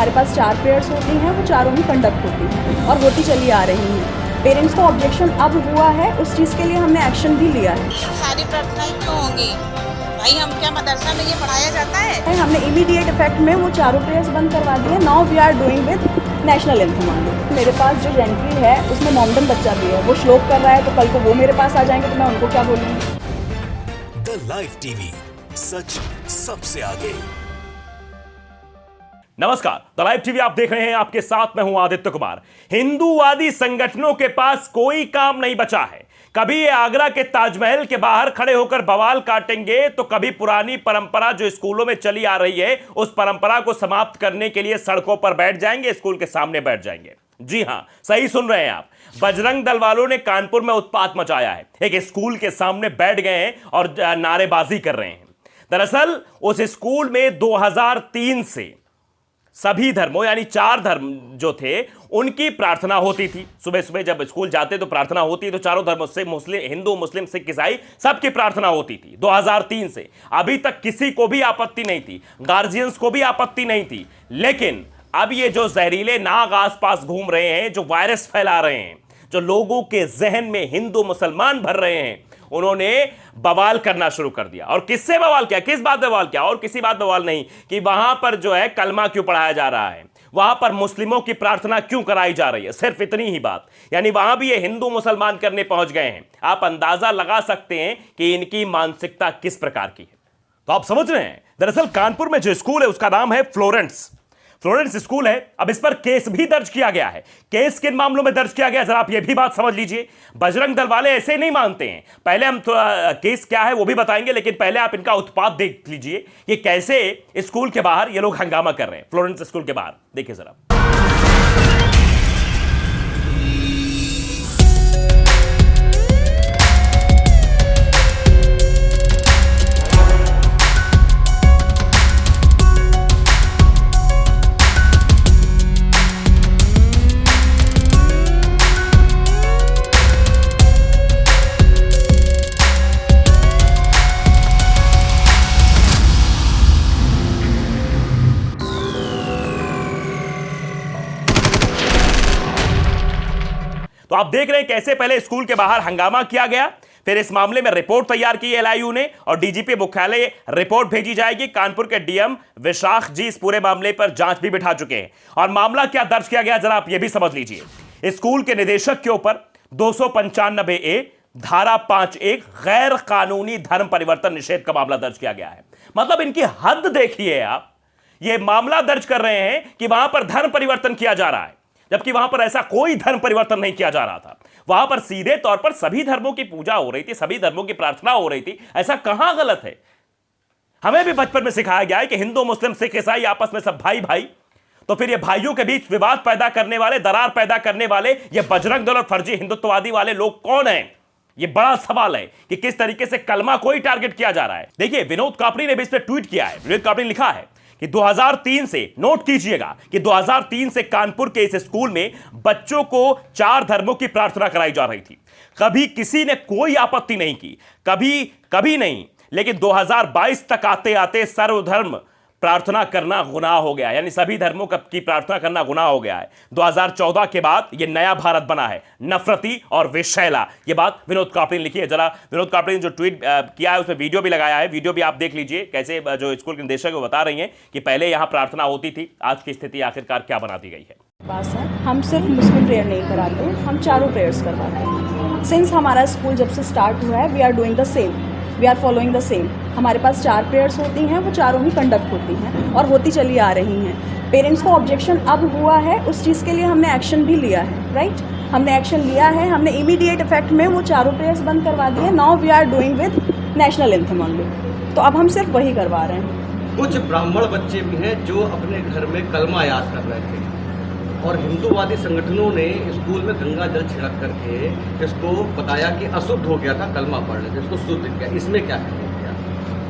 हमारे पास 4 प्रेयर्स होती हैं, वो चारों ही कंडक्ट होती हैं और होती चली आ रही हैं। पेरेंट्स को ऑब्जेक्शन अब हुआ है, उस चीज़ के लिए हमने एक्शन भी लिया है। सारी प्रार्थनाएं क्यों होंगी भाई? हम क्या मदरसा में ये पढ़ाया जाता है? हमने इमीडिएट इफेक्ट में वो चारों प्रेयर्स बंद करवा दिए। Now we are doing with national anthem only. मेरे पास जो एंट्री है उसमें मॉमडन बच्चा भी है, वो श्लोक कर रहा है, तो कल को वो मेरे पास आ जाएंगे तो मैं उनको क्या बोलूँगी। द लाइव टीवी, सच सबसे आगे। नमस्कार, द लाइव टीवी आप देख रहे हैं, आपके साथ मैं हूं आदित्य कुमार। हिंदूवादी संगठनों के पास कोई काम नहीं बचा है। कभी ये आगरा के ताजमहल के बाहर खड़े होकर बवाल काटेंगे, तो कभी पुरानी परंपरा जो स्कूलों में चली आ रही है उस परंपरा को समाप्त करने के लिए सड़कों पर बैठ जाएंगे, स्कूल के सामने बैठ जाएंगे। जी हां, सही सुन रहे हैं आप। बजरंग दल वालों ने कानपुर में उत्पात मचाया है, एक स्कूल के सामने बैठ गए हैं और नारेबाजी कर रहे हैं। दरअसल उस स्कूल में 2003 से सभी धर्मों यानी 4 धर्म जो थे उनकी प्रार्थना होती थी। सुबह सुबह जब स्कूल जाते तो प्रार्थना होती, तो चारों धर्मों से मुस्लिम, हिंदू, मुस्लिम, सिख, ईसाई सबकी प्रार्थना होती थी। 2003 से अभी तक किसी को भी आपत्ति नहीं थी, गार्जियंस को भी आपत्ति नहीं थी। लेकिन अब ये जो जहरीले नाग आसपास घूम रहे हैं, जो वायरस फैला रहे हैं, जो लोगों के जहन में हिंदू मुसलमान भर रहे हैं, उन्होंने बवाल करना शुरू कर दिया। और किससे बवाल किया, किस बात पे बवाल किया? और किसी बात पे बवाल नहीं कि वहां पर जो है कलमा क्यों पढ़ाया जा रहा है, वहां पर मुस्लिमों की प्रार्थना क्यों कराई जा रही है, सिर्फ इतनी ही बात। यानी वहां भी ये हिंदू मुसलमान करने पहुंच गए हैं। आप अंदाजा लगा सकते हैं कि इनकी मानसिकता किस प्रकार की है। तो आप समझ रहे हैं, दरअसल कानपुर में जो स्कूल है उसका नाम है फ्लोरेंस स्कूल है। अब इस पर केस भी दर्ज किया गया है। केस किन मामलों में दर्ज किया गया, जरा आप ये भी बात समझ लीजिए। बजरंग दल वाले ऐसे नहीं मानते हैं। पहले हम केस क्या है वो भी बताएंगे, लेकिन पहले आप इनका उत्पात देख लीजिए कि कैसे स्कूल के बाहर ये लोग हंगामा कर रहे हैं। फ्लोरेंस स्कूल के बाहर देखिए जरा। तो आप देख रहे हैं कैसे पहले स्कूल के बाहर हंगामा किया गया, फिर इस मामले में रिपोर्ट तैयार की एलआईयू ने और डीजीपी मुख्यालय रिपोर्ट भेजी जाएगी। कानपुर के डीएम विशाख जी इस पूरे मामले पर जांच भी बिठा चुके हैं। और मामला क्या दर्ज किया गया, जरा आप यह भी समझ लीजिए। स्कूल के निदेशक के ऊपर 295A धारा 5(1) गैर कानूनी धर्म परिवर्तन निषेध का मामला दर्ज किया गया है। मतलब इनकी हद देखिए आप। यह मामला दर्ज कर रहे हैं कि वहां पर धर्म परिवर्तन किया जा रहा है, जबकि वहां पर ऐसा कोई धर्म परिवर्तन नहीं किया जा रहा था। वहां पर सीधे तौर पर सभी धर्मों की पूजा हो रही थी, सभी धर्मों की प्रार्थना हो रही थी। ऐसा कहां गलत है? हमें भी बचपन में सिखाया गया है कि हिंदू, मुस्लिम, सिख, ईसाई आपस में सब भाई भाई। तो फिर ये भाइयों के बीच विवाद पैदा करने वाले, दरार पैदा करने वाले ये बजरंग दल और फर्जी हिंदुत्ववादी वाले लोग कौन हैं? ये बड़ा सवाल है कि किस तरीके से कलमा कोई टारगेट किया जा रहा है। देखिए, विनोद कापड़ी ने भी इस पर ट्वीट किया है। विनोद कापड़ी ने लिखा है कि 2003 से, नोट कीजिएगा कि 2003 से कानपुर के इस स्कूल में बच्चों को 4 धर्मों की प्रार्थना कराई जा रही थी। कभी किसी ने कोई आपत्ति नहीं की, कभी नहीं। लेकिन 2022 तक आते आते सर्वधर्म प्रार्थना करना गुनाह हो गया, यानी सभी धर्मों की प्रार्थना करना गुनाह हो गया है। 2014 के बाद यह नया भारत बना है, नफरती और विषैला। यह बात विनोद कापड़ी ने लिखी है। जरा विनोद कापड़ी ने जो ट्वीट किया है उसमें वीडियो भी लगाया है, वीडियो भी आप देख लीजिए कैसे जो स्कूल के निदेशक वो बता रही हैं कि पहले यहां प्रार्थना होती थी, आज की स्थिति आखिरकार क्या बना दी गई है। बात है, हम सिर्फ मुस्लिम प्रेयर नहीं कराते, हम चारों प्रेयर्स करवाते हैं। सिंस हमारा स्कूल जब से स्टार्ट हुआ है, we are doing the same, we are following the same. हमारे पास 4 प्रेयर्स होती हैं, वो चारों ही कंडक्ट होती हैं और होती चली आ रही हैं। पेरेंट्स को ऑब्जेक्शन अब हुआ है, उस चीज़ के लिए हमने एक्शन भी लिया है। राइट, हमने एक्शन लिया है। हमने इमीडिएट इफेक्ट में वो चारों प्रेयर्स बंद करवा दिए। Now we are doing with national anthem only. तो अब हम सिर्फ वही करवा रहे हैं। कुछ ब्राह्मण बच्चे भी हैं जो अपने घर में कलमा याद कर रहे थे और हिंदूवादी संगठनों ने स्कूल में गंगा जल छिड़क करके इसको बताया कि अशुद्ध हो गया था, कलमा पढ़ रहे थे, इसको शुद्ध किया। इसमें क्या है?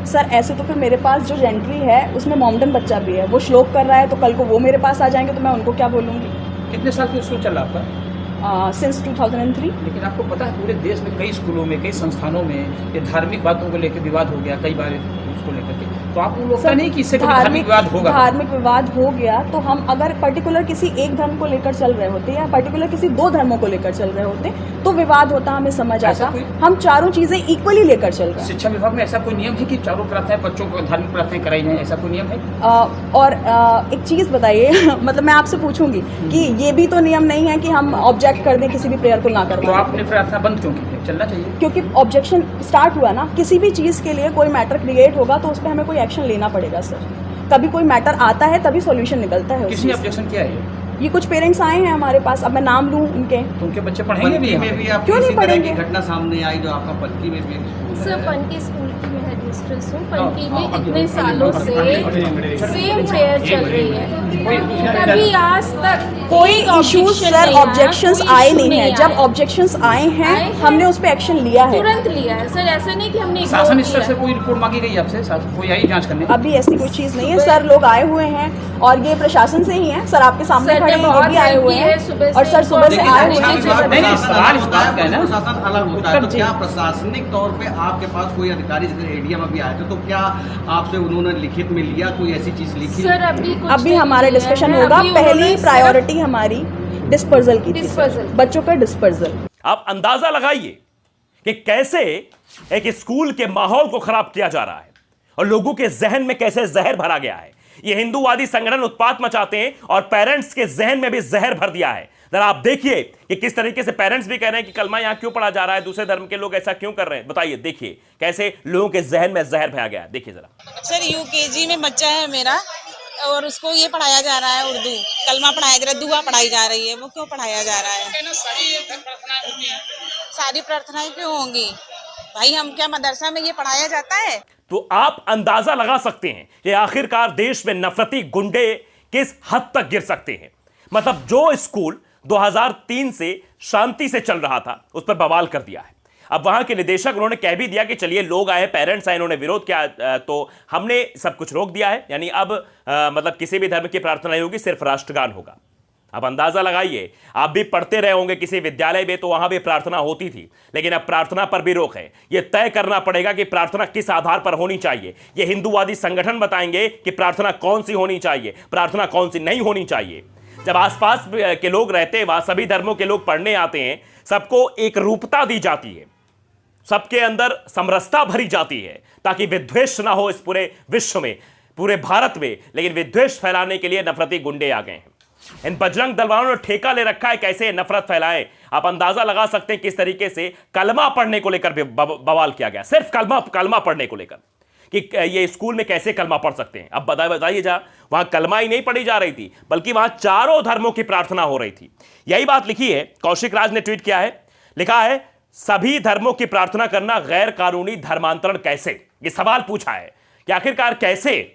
सर ऐसे तो फिर मेरे पास जो एंट्री है उसमें मॉमडन बच्चा भी है, वो श्लोक कर रहा है, तो कल को वो मेरे पास आ जाएंगे तो मैं उनको क्या बोलूँगी। कितने साल से स्कूल चल रहा आपका? सिंस 2003। लेकिन आपको पता है पूरे देश में कई स्कूलों में, कई संस्थानों में ये धार्मिक बातों को लेकर विवाद हो गया कई बार। उसको लेकर के, तो आप वो लगता नहीं कि इससे कोई धार्मिक विवाद होगा? धार्मिक विवाद हो गया तो हम अगर पर्टिकुलर किसी एक धर्म को लेकर चल रहे होते या पर्टिकुलर किसी दो धर्मों को लेकर चल रहे होते तो विवाद होता, हमें समझ आता। हम चारों चीजें इक्वली लेकर चल रहे हैं। शिक्षा विभाग में ऐसा कोई नियम है कि चारों प्रार्थनाएं बच्चों को धार्मिक प्रार्थनाएं कराई जाए, ऐसा कोई नियम है? और एक चीज बताइए मतलब मैं आपसे पूछूंगी कि ये भी तो नियम नहीं है कि हम ऑब्जेक्ट कर दें किसी भी प्रेयर को ना तो करवाएं। आपने प्रार्थना बंद क्यों की? चलना चाहिए। क्योंकि ऑब्जेक्शन स्टार्ट हुआ ना, किसी भी चीज के लिए कोई मैटर क्रिएट होगा तो उस पर हमें कोई एक्शन लेना पड़ेगा सर। कभी कोई मैटर आता है तभी सॉल्यूशन निकलता है। किसने ऑब्जेक्शन किया है? ये कुछ पेरेंट्स आए हैं हमारे पास, अब मैं नाम लूं उनके, तो उनके बच्चे पढ़ेंगे भी? में भी आप क्यों नहीं इसी तरह की पढ़ेंगे? घटना सामने आई जो आपका पत्नी में भी एक स्कूल सर है। पनकी स्कूल की मैं हेडमिस्ट्रेस हूँ। पनकी में इतने सालों से सेम प्रेयर चल रही है, कभी आज तक कोई इश्यूज सर ऑब्जेक्शंस आए नहीं है। जब ऑब्जेक्शंस आए हैं हमने उस पर एक्शन लिया है, तुरंत लिया है सर। ऐसा नहीं कि हमने शासन स्तर से कोई रिपोर्ट मांगी गई आपसे? कोई आई जांच करने? अभी ऐसी कोई चीज नहीं है सर। लोग आए हुए हैं और ये प्रशासन से ही है सर, आपके सामने सर खड़े ने हैं, ये बहुत भी आए help हुए की है, हैं सुबह और से सर सुबह से आए हुए नहीं, हैं। नहीं, सवाल इस बात का है ना, प्रशासन अलग होता है, तो उत्तर क्या प्रशासनिक तौर पे आपके पास कोई अधिकारी जैसे एडीएम अभी आए थे तो क्या आपसे उन्होंने लिखित में लिया, कोई ऐसी चीज लिखी? सर अभी कुछ अभी नहीं हमारा लिया डिस्कशन है। होगा। अभी उन्होंने पहली सिर्फ प्रायोरिटी हमारी डिस्पर्जल की थी, डिस्पर्जल। बच्चों का डिस्पर्जल। आप अंदाजा लगाइए कि कैसे एक स्कूल के माहौल को खराब किया जा रहा है और लोगों के जहन में कैसे जहर भरा गया है। ये हिंदूवादी संगठन उत्पात मचाते हैं और पेरेंट्स के जहन में भी जहर भर दिया है। जरा आप देखिए कि किस तरीके से पेरेंट्स भी कह रहे हैं कि कलमा यहां क्यों पढ़ा जा रहा है, दूसरे धर्म के लोग ऐसा क्यों कर रहे हैं। बताइए, देखिए कैसे लोगों के जहन में जहर भरा गया है। देखिए जरा। सर यूकेजी में बच्चा है मेरा और उसको ये पढ़ाया जा रहा है, उर्दू कलमा पढ़ाया जा रहा है, दुआ पढ़ाई जा रही है। वो क्यों पढ़ाया जा रहा है? सारी प्रार्थनाएं क्यों होंगी भाई? हम क्या मदरसा में ये पढ़ाया जाता है? तो आप अंदाजा लगा सकते हैं कि आखिरकार देश में नफरती गुंडे किस हद तक गिर सकते हैं। मतलब जो स्कूल 2003 से शांति से चल रहा था उस पर बवाल कर दिया है। अब वहां के निदेशक उन्होंने कह भी दिया कि चलिए लोग आए, पेरेंट्स आए, इन्होंने विरोध किया तो हमने सब कुछ रोक दिया है, यानी अब मतलब किसी भी धर्म की प्रार्थना नहीं होगी, सिर्फ राष्ट्रगान होगा। अब अंदाजा लगाइए, आप भी पढ़ते रहे होंगे किसी विद्यालय में तो वहां भी प्रार्थना होती थी, लेकिन अब प्रार्थना पर भी रोक है। यह तय करना पड़ेगा कि प्रार्थना किस आधार पर होनी चाहिए। यह हिंदूवादी संगठन बताएंगे कि प्रार्थना कौन सी होनी चाहिए, प्रार्थना कौन सी नहीं होनी चाहिए। जब आसपास के लोग रहते हैं, वहां सभी धर्मों के लोग पढ़ने आते हैं, सबको एक रूपता दी जाती है, सबके अंदर समरसता भरी जाती है ताकि विद्वेष ना हो इस पूरे विश्व में, पूरे भारत में। लेकिन विद्वेष फैलाने के लिए नफरती गुंडे आ गए हैं। इन बजरंग दल वालों ने ठेका ले रखा है कैसे नफरत फैलाएं। आप अंदाजा लगा सकते हैं किस तरीके से कलमा पढ़ने को लेकर बवाल किया गया, सिर्फ कलमा पढ़ने को लेकर कि ये स्कूल में कैसे कलमा पढ़ सकते हैं। अब बताइए, जा वहां कलमा ही नहीं पढ़ी जा रही थी बल्कि वहां चारों धर्मों की प्रार्थना हो रही थी। यही बात लिखी है, कौशिक राज ने ट्वीट किया है, लिखा है सभी धर्मों की प्रार्थना करना गैर कानूनी धर्मांतरण कैसे। ये सवाल पूछा है कि आखिरकार कैसे,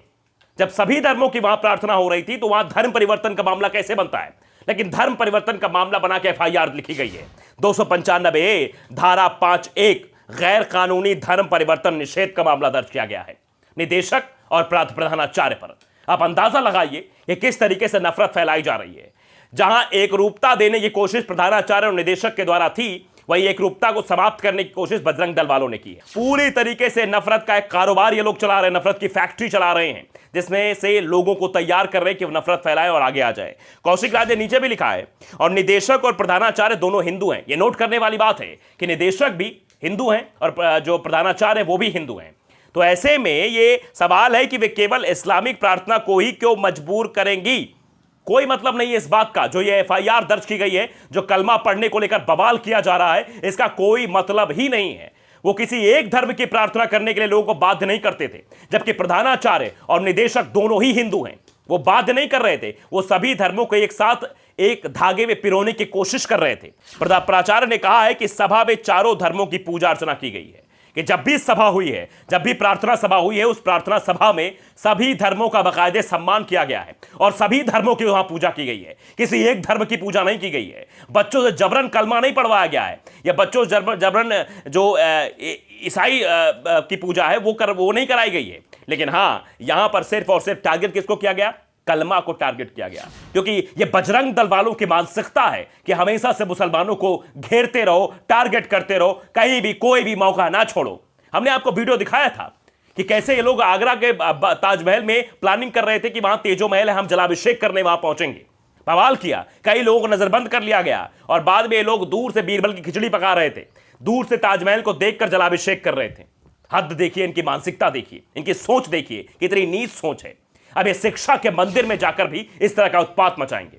जब सभी धर्मों की वहां प्रार्थना हो रही थी तो वहां धर्म परिवर्तन का मामला कैसे बनता है। लेकिन धर्म परिवर्तन का मामला बना के एफआईआर लिखी गई है 295 धारा 5(1) गैर कानूनी धर्म परिवर्तन निषेध का मामला दर्ज किया गया है निदेशक और प्रधानाचार्य पर। आप अंदाजा लगाइए कि किस तरीके से नफरत फैलाई जा रही है। जहां एक रूपता देने की कोशिश प्रधानाचार्य और निदेशक के द्वारा थी, वही एक रूपता को समाप्त करने की कोशिश बजरंग दल वालों ने की है। पूरी तरीके से नफरत का एक कारोबार ये लोग चला रहे हैं, नफरत की फैक्ट्री चला रहे हैं, जिसमें से लोगों को तैयार कर रहे हैं कि वो नफरत फैलाए और आगे आ जाए। कौशिक राज ने नीचे भी लिखा है, और निदेशक और प्रधानाचार्य दोनों हिंदू हैं। ये नोट करने वाली बात है कि निदेशक भी हिंदू हैं और जो प्रधानाचार्य है वो भी हिंदू हैं। तो ऐसे में ये सवाल है कि वे केवल इस्लामिक प्रार्थना को ही क्यों मजबूर करेंगी। कोई मतलब नहीं है इस बात का। जो ये एफआईआर दर्ज की गई है, जो कलमा पढ़ने को लेकर बवाल किया जा रहा है, इसका कोई मतलब ही नहीं है। वो किसी एक धर्म की प्रार्थना करने के लिए लोगों को बाध्य नहीं करते थे, जबकि प्रधानाचार्य और निदेशक दोनों ही हिंदू हैं। वो बाध्य नहीं कर रहे थे, वो सभी धर्मों को एक साथ एक धागे में पिरोने की कोशिश कर रहे थे। प्राचार्य ने कहा है कि सभा में चारों धर्मों की पूजा अर्चना की गई है, कि जब भी सभा हुई है, जब भी प्रार्थना सभा हुई है, उस प्रार्थना सभा में सभी धर्मों का बाकायदे सम्मान किया गया है और सभी धर्मों की वहां पूजा की गई है। किसी एक धर्म की पूजा नहीं की गई है। बच्चों से जबरन कलमा नहीं पढ़वाया गया है, या बच्चों से जबरन जो ईसाई की पूजा है वो नहीं कराई गई है। लेकिन हाँ, यहां पर सिर्फ और सिर्फ टारगेट किसको किया गया? कलमा को टारगेट किया गया, क्योंकि यह बजरंग दल वालों की मानसिकता है कि हमेशा से मुसलमानों को घेरते रहो, टारगेट करते रहो, कहीं भी कोई भी मौका ना छोड़ो। हमने आपको वीडियो दिखाया था कि कैसे ये लोग आगरा के ताजमहल में प्लानिंग कर रहे थे कि वहां तेजो महल है, हम जलाभिषेक करने वहां पहुंचेंगे। बवाल किया, कई लोगों को नजरबंद कर लिया गया और बाद में ये लोग दूर से बीरबल की खिचड़ी पका रहे थे, दूर से ताजमहल को देखकर जलाभिषेक कर रहे थे। हद देखिए, इनकी मानसिकता देखिए, इनकी सोच देखिए, कितनी नीच सोच है। अब ये शिक्षा के मंदिर में जाकर भी इस तरह का उत्पात मचाएंगे,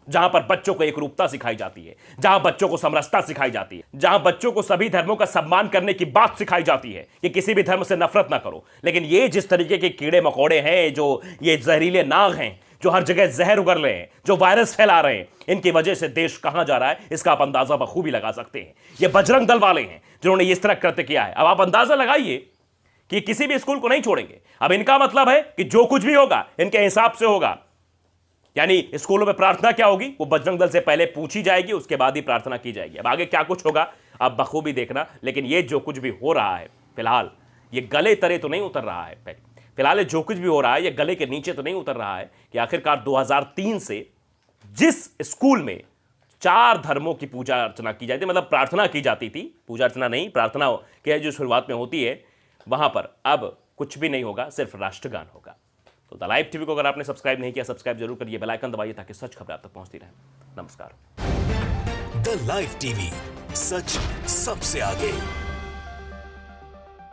जहां पर बच्चों को एकरूपता सिखाई जाती है, जहां बच्चों को समरसता सिखाई जाती है, जहां बच्चों को सभी धर्मों का सम्मान करने की बात सिखाई जाती है कि किसी भी धर्म से नफरत ना करो। लेकिन ये जिस तरीके के कीड़े मकोड़े हैं, जो ये जहरीले नाग हैं, जो हर जगह जहर उगल रहे हैं, जो वायरस फैला रहे हैं, इनकी वजह से देश कहां जा रहा है इसका आप अंदाजा बखूबी लगा सकते हैं। ये बजरंग दल वाले हैं जिन्होंने इस तरह कृत्य किया है। अब आप अंदाजा लगाइए कि किसी भी स्कूल को नहीं छोड़ेंगे। अब इनका मतलब है कि जो कुछ भी होगा इनके हिसाब से होगा, यानी स्कूलों में प्रार्थना क्या होगी वो बजरंग दल से पहले पूछी जाएगी, उसके बाद ही प्रार्थना की जाएगी। अब आगे क्या कुछ होगा आप बखूबी देखना। लेकिन ये जो कुछ भी हो रहा है फिलहाल, ये गले तरे तो नहीं उतर रहा है। फिलहाल जो कुछ भी हो रहा है ये गले के नीचे तो नहीं उतर रहा है कि आखिरकार 2003 से जिस स्कूल में 4 धर्मों की पूजा अर्चना की जाती, मतलब प्रार्थना की जाती थी, पूजा अर्चना नहीं, प्रार्थना की जो शुरुआत में होती है, वहां पर अब कुछ भी नहीं होगा, सिर्फ राष्ट्रगान होगा। तो द लाइव टीवी को अगर आपने सब्सक्राइब नहीं किया, सब्सक्राइब जरूर करिए, बेल आइकन दबाइए ताकि सच खबरें आप तक पहुंचती रहें। नमस्कार। द लाइव टीवी, सच सबसे आगे।